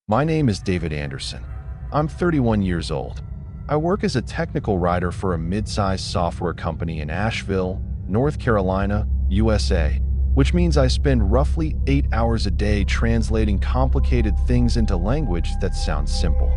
My name is David Anderson. I'm 31 years old. I work as a technical writer for a mid-sized software company in Asheville, North Carolina, USA, which means I spend roughly 8 hours a day translating complicated things into language that sounds simple.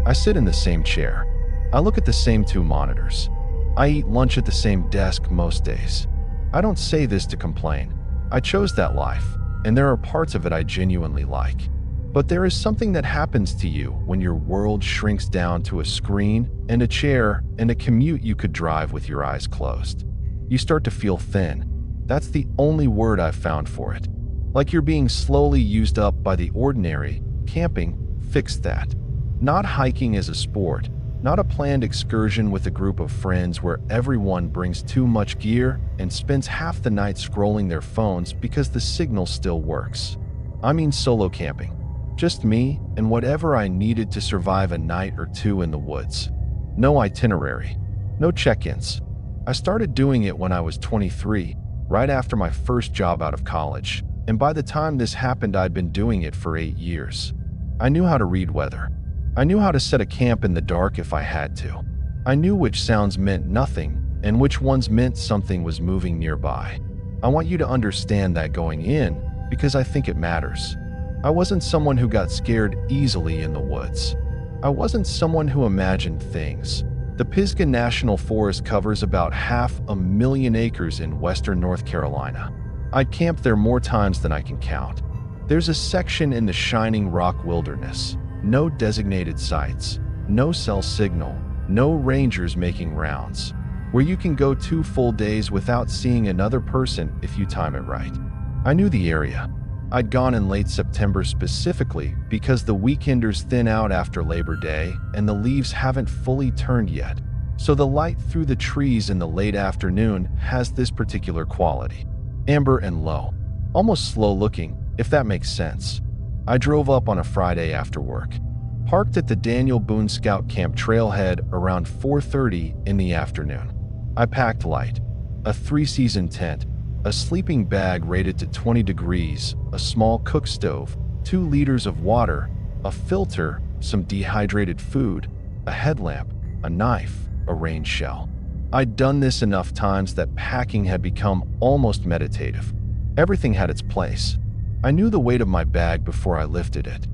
I sit in the same chair. I look at the same two monitors. I eat lunch at the same desk most days. I don't say this to complain. I chose that life, and there are parts of it I genuinely like. But there is something that happens to you when your world shrinks down to a screen and a chair and a commute you could drive with your eyes closed. You start to feel thin. That's the only word I've found for it. Like you're being slowly used up by the ordinary. Camping fixed that. Not hiking as a sport, not a planned excursion with a group of friends where everyone brings too much gear and spends half the night scrolling their phones because the signal still works. I mean solo camping. Just me and whatever I needed to survive a night or two in the woods. No itinerary, no check-ins. I started doing it when I was 23, right after my first job out of college, and by the time this happened I'd been doing it for 8 years. I knew how to read weather. I knew how to set a camp in the dark if I had to. I knew which sounds meant nothing and which ones meant something was moving nearby. I want you to understand that going in because I think it matters. I wasn't someone who got scared easily in the woods. I wasn't someone who imagined things. The Pisgah National Forest covers about 500,000 acres in western North Carolina. I camped there more times than I can count. There's a section in the Shining Rock Wilderness. No designated sites, no cell signal, no rangers making rounds, where you can go 2 full days without seeing another person if you time it right. I knew the area. I'd gone in late September specifically because the weekenders thin out after Labor Day and the leaves haven't fully turned yet, so the light through the trees in the late afternoon has this particular quality. Amber and low, almost slow looking, if that makes sense. I drove up on a Friday after work, parked at the Daniel Boone Scout Camp trailhead around 4:30 in the afternoon. I packed light, a 3-season tent, a sleeping bag rated to 20 degrees, a small cook stove, 2 liters of water, a filter, some dehydrated food, a headlamp, a knife, a rain shell. I'd done this enough times that packing had become almost meditative. Everything had its place. I knew the weight of my bag before I lifted it.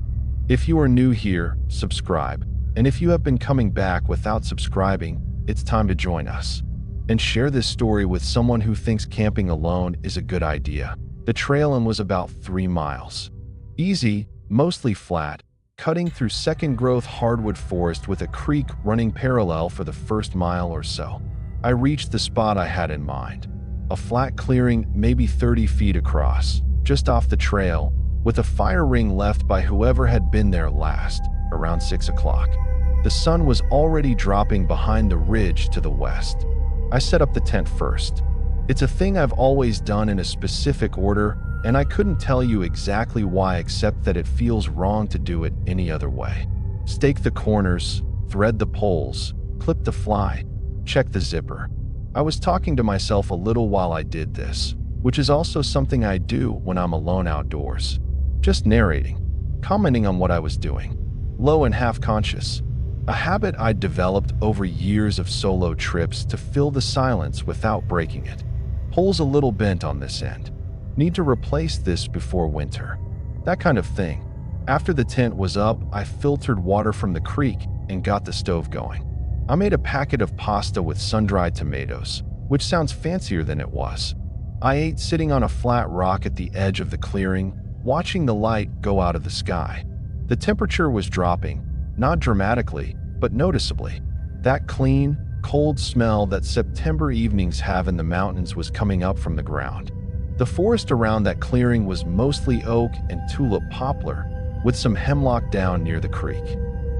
If you are new here, subscribe. And if you have been coming back without subscribing, it's time to join us. And share this story with someone who thinks camping alone is a good idea. The trail in was about 3 miles. Easy, mostly flat, cutting through second-growth hardwood forest with a creek running parallel for the first mile or so. I reached the spot I had in mind. A flat clearing maybe 30 feet across, just off the trail, with a fire ring left by whoever had been there last, around 6 o'clock. The sun was already dropping behind the ridge to the west. I set up the tent first. It's a thing I've always done in a specific order, and I couldn't tell you exactly why except that it feels wrong to do it any other way. Stake the corners, thread the poles, clip the fly, check the zipper. I was talking to myself a little while I did this, which is also something I do when I'm alone outdoors. Just narrating, commenting on what I was doing, low and half-conscious. A habit I'd developed over years of solo trips to fill the silence without breaking it. Pole's a little bent on this end. Need to replace this before winter. That kind of thing. After the tent was up, I filtered water from the creek and got the stove going. I made a packet of pasta with sun-dried tomatoes, which sounds fancier than it was. I ate sitting on a flat rock at the edge of the clearing, watching the light go out of the sky. The temperature was dropping, not dramatically, but noticeably. That clean, cold smell that September evenings have in the mountains was coming up from the ground. The forest around that clearing was mostly oak and tulip poplar, with some hemlock down near the creek.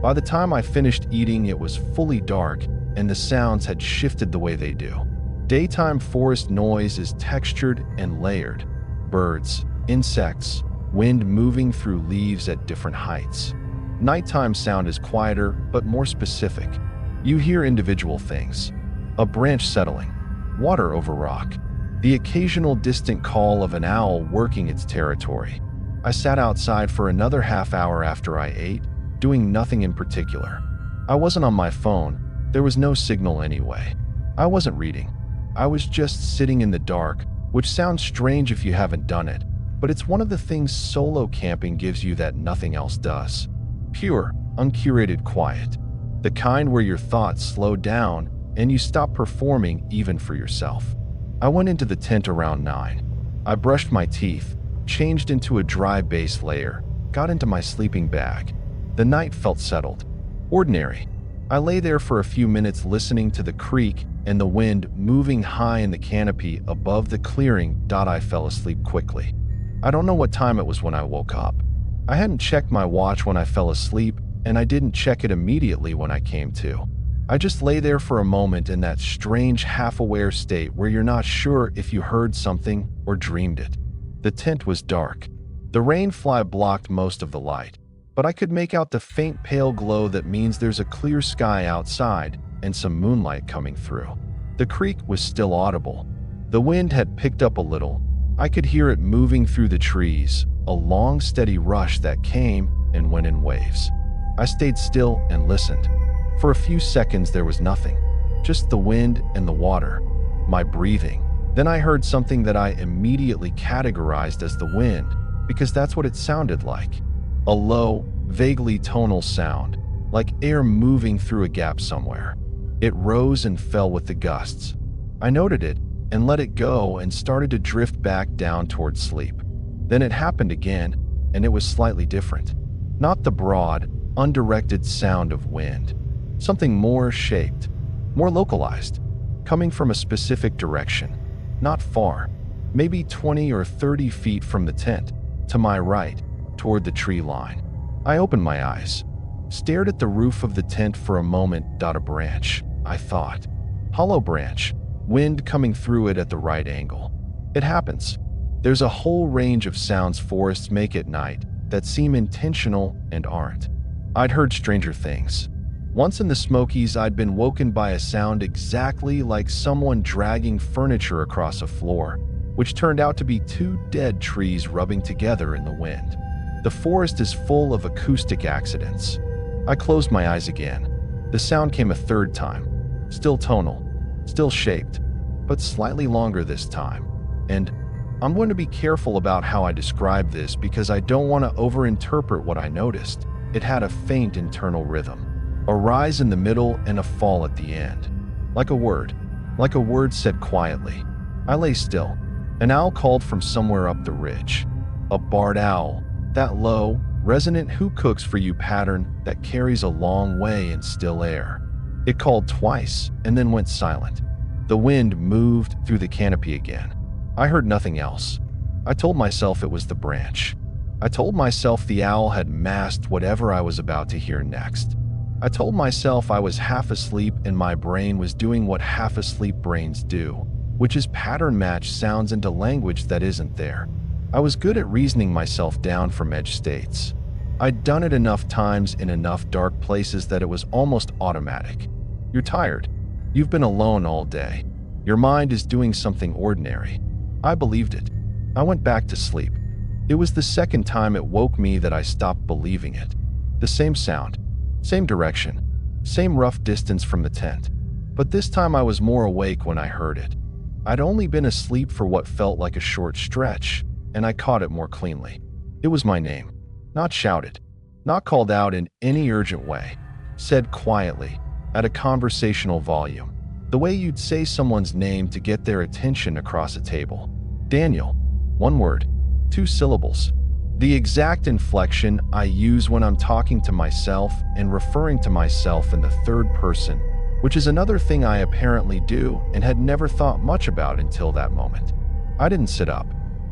By the time I finished eating, it was fully dark, and the sounds had shifted the way they do. Daytime forest noise is textured and layered. Birds, insects, wind moving through leaves at different heights. Nighttime sound is quieter, but more specific. You hear individual things. A branch settling, water over rock, the occasional distant call of an owl working its territory. I sat outside for another half hour after I ate, doing nothing in particular. I wasn't on my phone. There was no signal anyway. I wasn't reading. I was just sitting in the dark, which sounds strange if you haven't done it, but it's one of the things solo camping gives you that nothing else does. Pure, uncurated quiet. The kind where your thoughts slow down and you stop performing even for yourself. I went into the tent around 9. I brushed my teeth, changed into a dry base layer, got into my sleeping bag. The night felt settled. Ordinary. I lay there for a few minutes listening to the creek and the wind moving high in the canopy above the clearing. I fell asleep quickly. I don't know what time it was when I woke up. I hadn't checked my watch when I fell asleep, and I didn't check it immediately when I came to. I just lay there for a moment in that strange half-aware state where you're not sure if you heard something or dreamed it. The tent was dark. The rainfly blocked most of the light, but I could make out the faint pale glow that means there's a clear sky outside and some moonlight coming through. The creek was still audible. The wind had picked up a little. I could hear it moving through the trees, a long, steady rush that came and went in waves. I stayed still and listened. For a few seconds there was nothing, just the wind and the water, my breathing. Then I heard something that I immediately categorized as the wind, because that's what it sounded like. A low, vaguely tonal sound, like air moving through a gap somewhere. It rose and fell with the gusts. I noted it and let it go and started to drift back down towards sleep. Then it happened again, and it was slightly different. Not the broad, undirected sound of wind. Something more shaped, more localized, coming from a specific direction. Not far, maybe 20 or 30 feet from the tent, to my right, toward the tree line. I opened my eyes, stared at the roof of the tent for a moment. A branch, I thought. Hollow branch, wind coming through it at the right angle. It happens. There's a whole range of sounds forests make at night that seem intentional and aren't. I'd heard stranger things. Once in the Smokies, I'd been woken by a sound exactly like someone dragging furniture across a floor, which turned out to be 2 dead trees rubbing together in the wind. The forest is full of acoustic accidents. I closed my eyes again. The sound came a third time. Still tonal, still shaped, but slightly longer this time. And I'm going to be careful about how I describe this because I don't want to overinterpret what I noticed. It had a faint internal rhythm. A rise in the middle and a fall at the end. Like a word said quietly. I lay still. An owl called from somewhere up the ridge. A barred owl, that low, resonant who cooks for you pattern that carries a long way in still air. It called twice and then went silent. The wind moved through the canopy again. I heard nothing else. I told myself it was the branch. I told myself the owl had masked whatever I was about to hear next. I told myself I was half asleep and my brain was doing what half asleep brains do, which is pattern match sounds into language that isn't there. I was good at reasoning myself down from edge states. I'd done it enough times in enough dark places that it was almost automatic. You're tired. You've been alone all day. Your mind is doing something ordinary. I believed it. I went back to sleep. It was the second time it woke me that I stopped believing it. The same sound. Same direction, same rough distance from the tent, but this time I was more awake when I heard it. I'd only been asleep for what felt like a short stretch, and I caught it more cleanly. It was my name, not shouted, not called out in any urgent way, said quietly, at a conversational volume, the way you'd say someone's name to get their attention across a table. Daniel, 1 word, 2 syllables. The exact inflection I use when I'm talking to myself and referring to myself in the third person, which is another thing I apparently do and had never thought much about until that moment. I didn't sit up.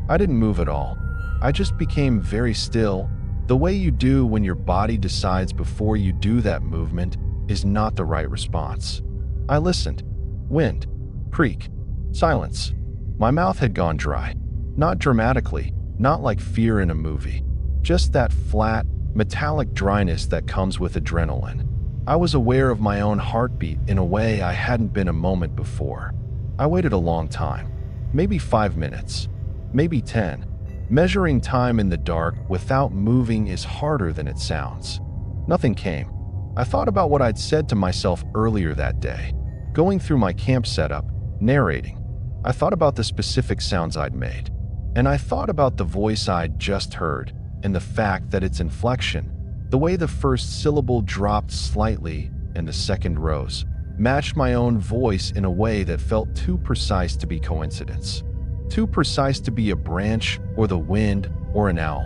I didn't move at all. I just became very still, the way you do when your body decides before you do that movement is not the right response. I listened. Wind. Creek. Silence. My mouth had gone dry. Not dramatically. Not like fear in a movie, just that flat, metallic dryness that comes with adrenaline. I was aware of my own heartbeat in a way I hadn't been a moment before. I waited a long time, maybe 5 minutes, maybe 10, Measuring time in the dark without moving is harder than it sounds. Nothing came. I thought about what I'd said to myself earlier that day, going through my camp setup, narrating. I thought about the specific sounds I'd made, and I thought about the voice I'd just heard and the fact that its inflection, the way the first syllable dropped slightly and the second rose, matched my own voice in a way that felt too precise to be coincidence. Too precise to be a branch or the wind or an owl.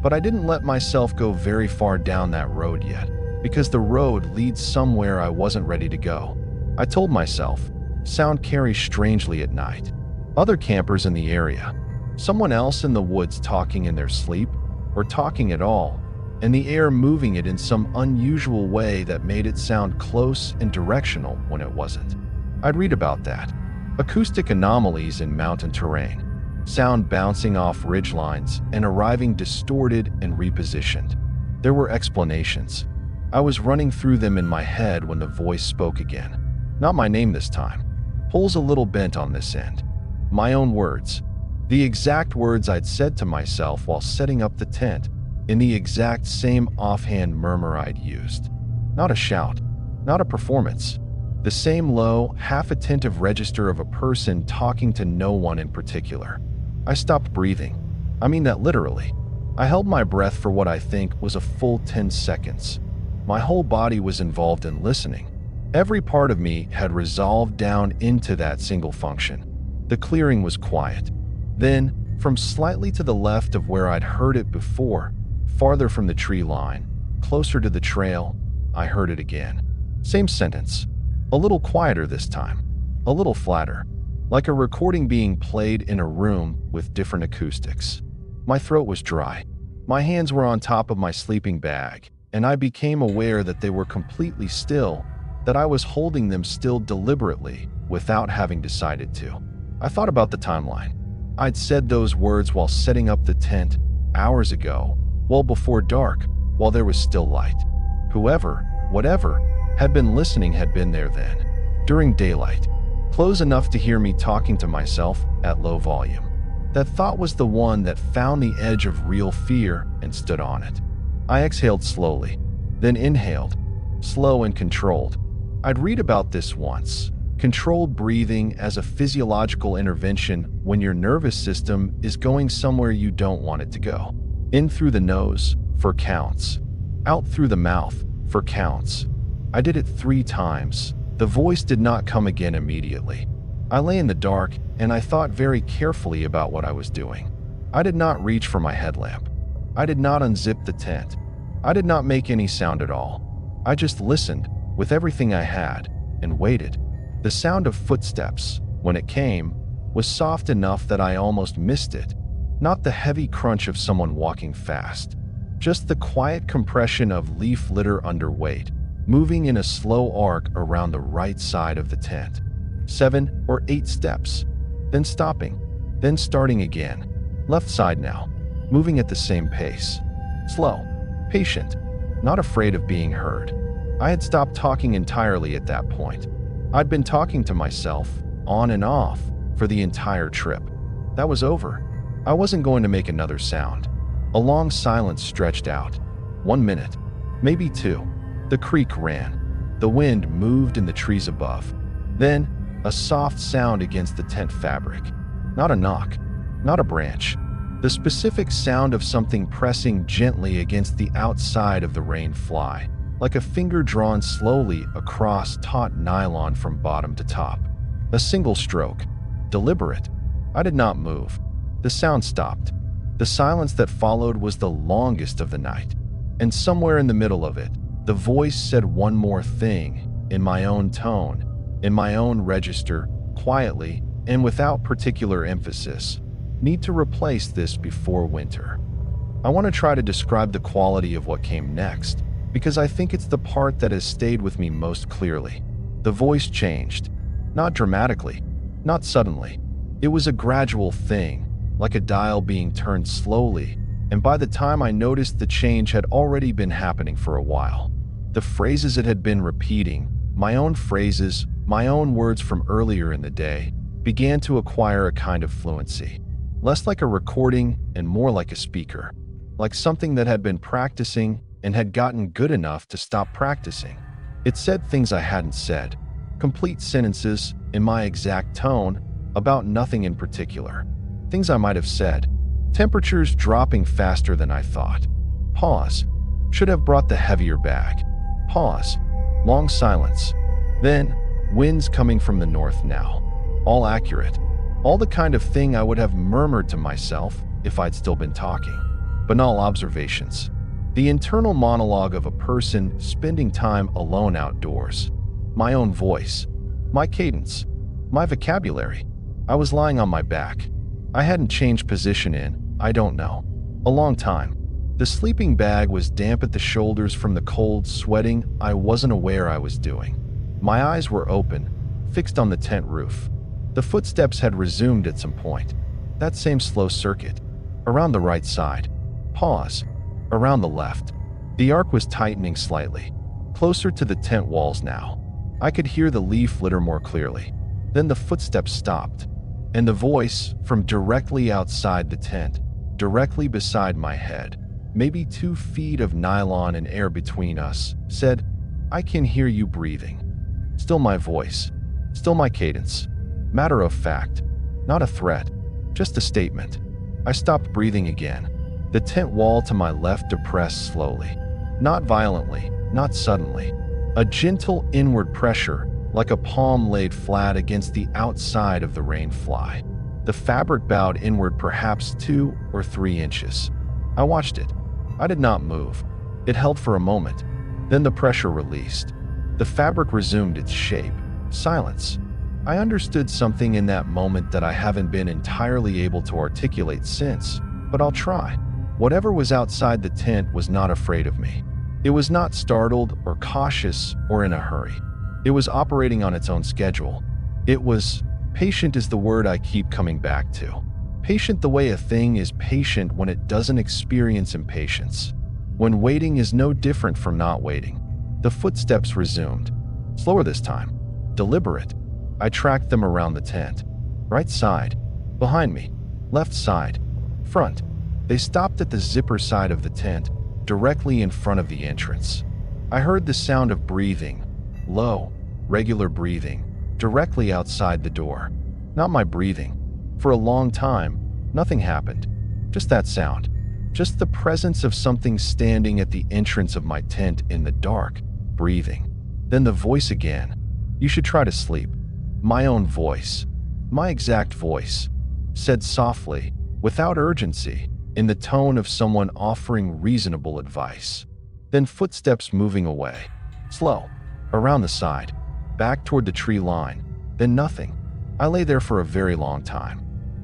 But I didn't let myself go very far down that road yet, because the road leads somewhere I wasn't ready to go. I told myself, sound carries strangely at night. Other campers in the area, someone else in the woods talking in their sleep, or talking at all, and the air moving it in some unusual way that made it sound close and directional when it wasn't. I'd read about that. Acoustic anomalies in mountain terrain, sound bouncing off ridgelines and arriving distorted and repositioned. There were explanations. I was running through them in my head when the voice spoke again. Not my name this time. Pole's a little bent on this end. My own words. The exact words I'd said to myself while setting up the tent, in the exact same offhand murmur I'd used. Not a shout, not a performance. The same low, half-attentive register of a person talking to no one in particular. I stopped breathing. I mean that literally. I held my breath for what I think was a full 10 seconds. My whole body was involved in listening. Every part of me had resolved down into that single function. The clearing was quiet. Then, from slightly to the left of where I'd heard it before, farther from the tree line, closer to the trail, I heard it again. Same sentence. A little quieter this time. A little flatter. Like a recording being played in a room with different acoustics. My throat was dry. My hands were on top of my sleeping bag, and I became aware that they were completely still, that I was holding them still deliberately without having decided to. I thought about the timeline. I'd said those words while setting up the tent, hours ago, well before dark, while there was still light. Whoever, whatever, had been listening had been there then, during daylight, close enough to hear me talking to myself at low volume. That thought was the one that found the edge of real fear and stood on it. I exhaled slowly, then inhaled, slow and controlled. I'd read about this once. Controlled breathing as a physiological intervention when your nervous system is going somewhere you don't want it to go. In through the nose, for counts. Out through the mouth, for counts. I did it 3 times. The voice did not come again immediately. I lay in the dark and I thought very carefully about what I was doing. I did not reach for my headlamp. I did not unzip the tent. I did not make any sound at all. I just listened with everything I had and waited. The sound of footsteps, when it came, was soft enough that I almost missed it. Not the heavy crunch of someone walking fast. Just the quiet compression of leaf litter under weight, moving in a slow arc around the right side of the tent. 7 or 8 steps, then stopping, then starting again. Left side now, moving at the same pace. Slow, patient, not afraid of being heard. I had stopped talking entirely at that point. I'd been talking to myself, on and off, for the entire trip. That was over. I wasn't going to make another sound. A long silence stretched out. 1 minute, maybe 2. The creek ran. The wind moved in the trees above. Then, a soft sound against the tent fabric. Not a knock, not a branch. The specific sound of something pressing gently against the outside of the rain fly, like a finger drawn slowly across taut nylon from bottom to top. A single stroke, deliberate. I did not move. The sound stopped. The silence that followed was the longest of the night. And somewhere in the middle of it, the voice said one more thing, in my own tone, in my own register, quietly and without particular emphasis. Need to replace this before winter. I want to try to describe the quality of what came next, because I think it's the part that has stayed with me most clearly. The voice changed. Not dramatically, not suddenly. It was a gradual thing, like a dial being turned slowly, and by the time I noticed, the change had already been happening for a while. The phrases it had been repeating, my own phrases, my own words from earlier in the day, began to acquire a kind of fluency. less like a recording and more like a speaker, like something that had been practicing and had gotten good enough to stop practicing. It said things I hadn't said, complete sentences in my exact tone about nothing in particular. Things I might have said. Temperatures dropping faster than I thought. Pause. Should have brought the heavier bag. Pause. Long silence. Then, winds coming from the north now. All accurate. All the kind of thing I would have murmured to myself if I'd still been talking. Banal observations. The internal monologue of a person spending time alone outdoors. My own voice. My cadence. My vocabulary. I was lying on my back. I hadn't changed position in, I don't know, a long time. The sleeping bag was damp at the shoulders from the cold sweating I wasn't aware I was doing. My eyes were open, fixed on the tent roof. The footsteps had resumed at some point. That same slow circuit. Around the right side. Pause. Around the left. The arc was tightening slightly. Closer to the tent walls now. I could hear the leaf litter more clearly. Then the footsteps stopped. And the voice, from directly outside the tent, directly beside my head, maybe 2 feet of nylon and air between us, said, "I can hear you breathing." Still my voice. Still my cadence. Matter of fact. Not a threat. Just a statement. I stopped breathing again. The tent wall to my left depressed slowly. Not violently, not suddenly. A gentle inward pressure, like a palm laid flat against the outside of the rain fly. The fabric bowed inward perhaps 2 or 3 inches. I watched it. I did not move. It held for a moment. Then the pressure released. The fabric resumed its shape. Silence. I understood something in that moment that I haven't been entirely able to articulate since, but I'll try. Whatever was outside the tent was not afraid of me. It was not startled or cautious or in a hurry. It was operating on its own schedule. It was, patient is the word I keep coming back to. Patient the way a thing is patient when it doesn't experience impatience. When waiting is no different from not waiting. The footsteps resumed. Slower this time. Deliberate. I tracked them around the tent. Right side. Behind me. Left side. Front. They stopped at the zipper side of the tent, directly in front of the entrance. I heard the sound of breathing. Low, regular breathing, directly outside the door. Not my breathing. For a long time, nothing happened. Just that sound. Just the presence of something standing at the entrance of my tent in the dark, breathing. Then the voice again. "You should try to sleep." My own voice. My exact voice. Said softly, without urgency, in the tone of someone offering reasonable advice. Then footsteps moving away. Slow. Around the side. Back toward the tree line. Then nothing. I lay there for a very long time.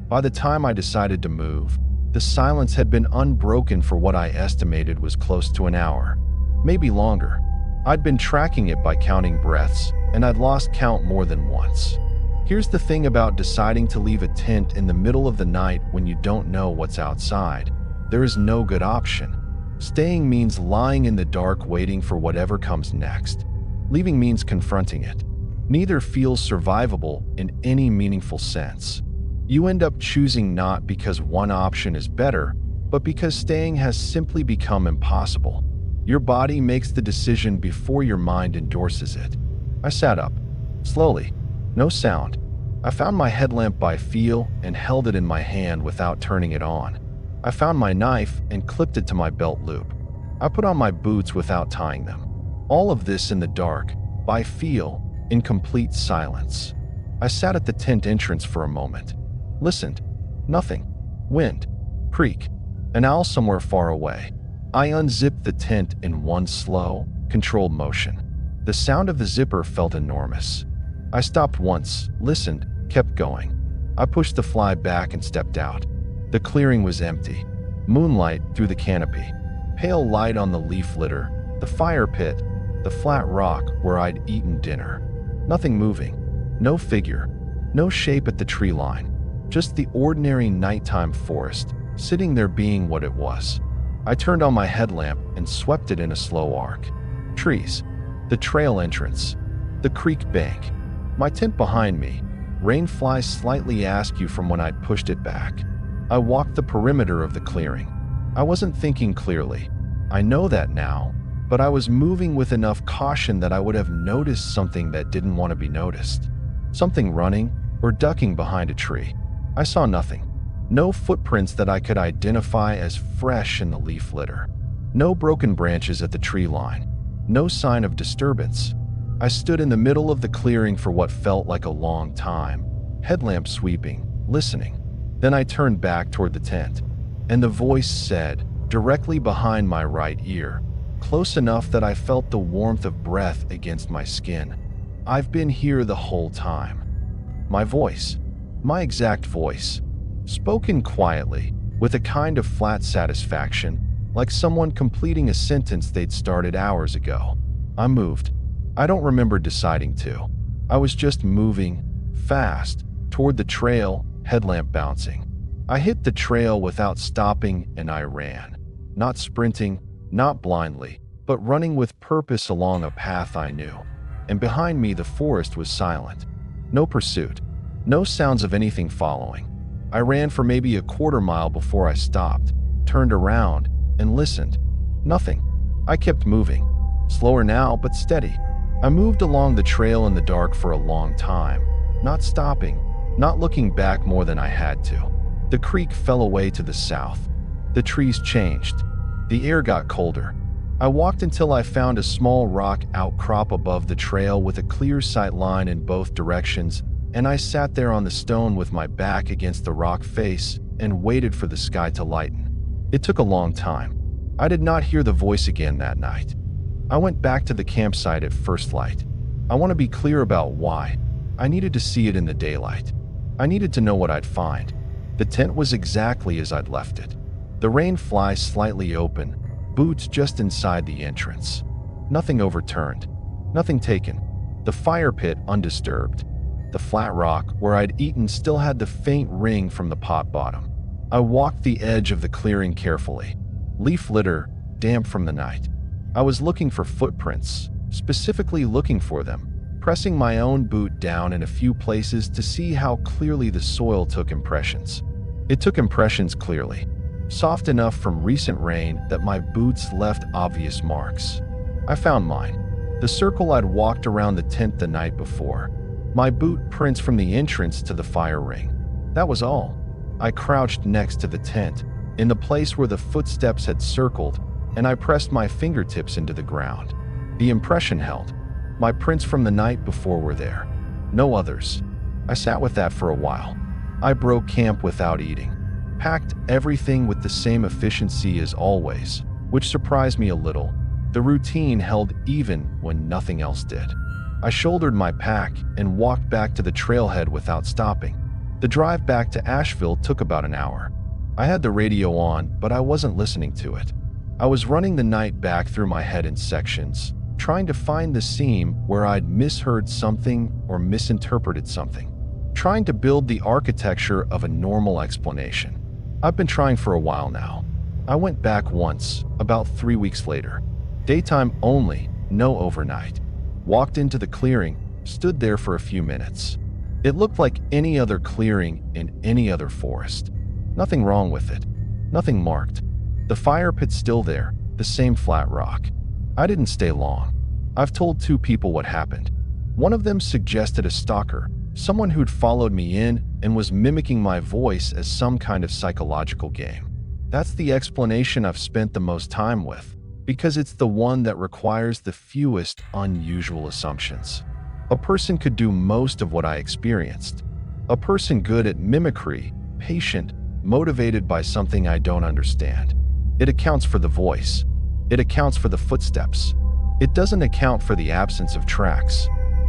By the time I decided to move, the silence had been unbroken for what I estimated was close to an hour. Maybe longer. I'd been tracking it by counting breaths, and I'd lost count more than once. Here's the thing about deciding to leave a tent in the middle of the night when you don't know what's outside. There is no good option. Staying means lying in the dark waiting for whatever comes next. Leaving means confronting it. Neither feels survivable in any meaningful sense. You end up choosing not because one option is better, but because staying has simply become impossible. Your body makes the decision before your mind endorses it. I sat up. Slowly. No sound. I found my headlamp by feel and held it in my hand without turning it on. I found my knife and clipped it to my belt loop. I put on my boots without tying them. All of this in the dark, by feel, in complete silence. I sat at the tent entrance for a moment. Listened. Nothing. Wind. Creek. An owl somewhere far away. I unzipped the tent in one slow, controlled motion. The sound of the zipper felt enormous. I stopped once, listened, kept going. I pushed the fly back and stepped out. The clearing was empty. Moonlight through the canopy. Pale light on the leaf litter, the fire pit, the flat rock where I'd eaten dinner. Nothing moving. No figure. No shape at the tree line. Just the ordinary nighttime forest, sitting there being what it was. I turned on my headlamp and swept it in a slow arc. Trees. The trail entrance. The creek bank. My tent behind me. Rain flies slightly askew from when I'd pushed it back. I walked the perimeter of the clearing. I wasn't thinking clearly. I know that now, but I was moving with enough caution that I would have noticed something that didn't want to be noticed. Something running or ducking behind a tree. I saw nothing. No footprints that I could identify as fresh in the leaf litter. No broken branches at the tree line. No sign of disturbance. I stood in the middle of the clearing for what felt like a long time, headlamp sweeping, listening. Then I turned back toward the tent, and the voice said, directly behind my right ear, close enough that I felt the warmth of breath against my skin. "I've been here the whole time." My voice, my exact voice, spoken quietly, with a kind of flat satisfaction, like someone completing a sentence they'd started hours ago. I moved. I don't remember deciding to. I was just moving, fast, toward the trail, headlamp bouncing. I hit the trail without stopping and I ran. Not sprinting, not blindly, but running with purpose along a path I knew. And behind me the forest was silent. No pursuit. No sounds of anything following. I ran for maybe a quarter mile before I stopped, turned around, and listened. Nothing. I kept moving. Slower now, but steady. I moved along the trail in the dark for a long time, not stopping, not looking back more than I had to. The creek fell away to the south. The trees changed. The air got colder. I walked until I found a small rock outcrop above the trail with a clear sight line in both directions, and I sat there on the stone with my back against the rock face and waited for the sky to lighten. It took a long time. I did not hear the voice again that night. I went back to the campsite at first light. I want to be clear about why. I needed to see it in the daylight. I needed to know what I'd find. The tent was exactly as I'd left it. The rain fly slightly open, boots just inside the entrance. Nothing overturned. Nothing taken. The fire pit undisturbed. The flat rock where I'd eaten still had the faint ring from the pot bottom. I walked the edge of the clearing carefully. Leaf litter, damp from the night. I was looking for footprints, specifically looking for them, pressing my own boot down in a few places to see how clearly the soil took impressions. It took impressions clearly, soft enough from recent rain that my boots left obvious marks. I found mine, the circle I'd walked around the tent the night before, my boot prints from the entrance to the fire ring. That was all. I crouched next to the tent, in the place where the footsteps had circled, and I pressed my fingertips into the ground. The impression held. My prints from the night before were there. No others. I sat with that for a while. I broke camp without eating. Packed everything with the same efficiency as always, which surprised me a little. The routine held even when nothing else did. I shouldered my pack and walked back to the trailhead without stopping. The drive back to Asheville took about an hour. I had the radio on, but I wasn't listening to it. I was running the night back through my head in sections, trying to find the seam where I'd misheard something or misinterpreted something, trying to build the architecture of a normal explanation. I've been trying for a while now. I went back once, about 3 weeks later. Daytime only, no overnight. Walked into the clearing, stood there for a few minutes. It looked like any other clearing in any other forest. Nothing wrong with it. Nothing marked. The fire pit's still there, the same flat rock. I didn't stay long. I've told 2 people what happened. One of them suggested a stalker, someone who'd followed me in and was mimicking my voice as some kind of psychological game. That's the explanation I've spent the most time with, because it's the one that requires the fewest unusual assumptions. A person could do most of what I experienced. A person good at mimicry, patient, motivated by something I don't understand. It accounts for the voice. It accounts for the footsteps. It doesn't account for the absence of tracks.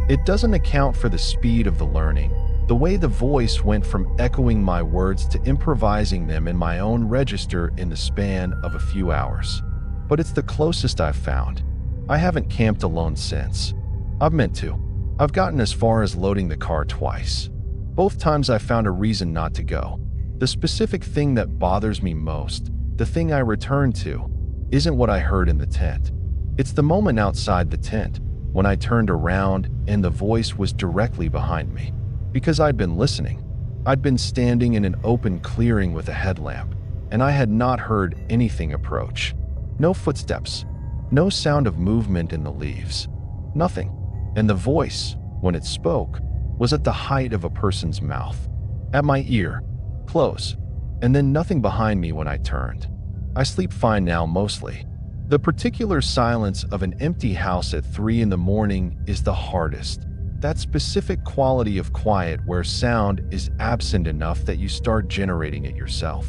It doesn't account for the speed of the learning, the way the voice went from echoing my words to improvising them in my own register in the span of a few hours. But it's the closest I've found. I haven't camped alone since. I've meant to. I've gotten as far as loading the car twice. Both times I found a reason not to go. The specific thing that bothers me most, the thing I return to, isn't what I heard in the tent. It's the moment outside the tent, when I turned around and the voice was directly behind me. Because I'd been listening. I'd been standing in an open clearing with a headlamp, and I had not heard anything approach. No footsteps, no sound of movement in the leaves, nothing. And the voice, when it spoke, was at the height of a person's mouth, at my ear, close, and then nothing behind me when I turned. I sleep fine now mostly. The particular silence of an empty house at 3 in the morning is the hardest. That specific quality of quiet where sound is absent enough that you start generating it yourself.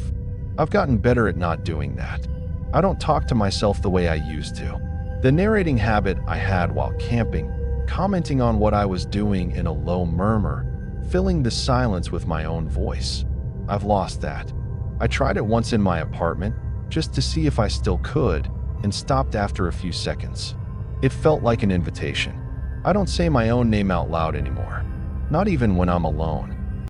I've gotten better at not doing that. I don't talk to myself the way I used to. The narrating habit I had while camping, commenting on what I was doing in a low murmur, filling the silence with my own voice. I've lost that. I tried it once in my apartment, just to see if I still could, and stopped after a few seconds. It felt like an invitation. I don't say my own name out loud anymore, not even when I'm alone.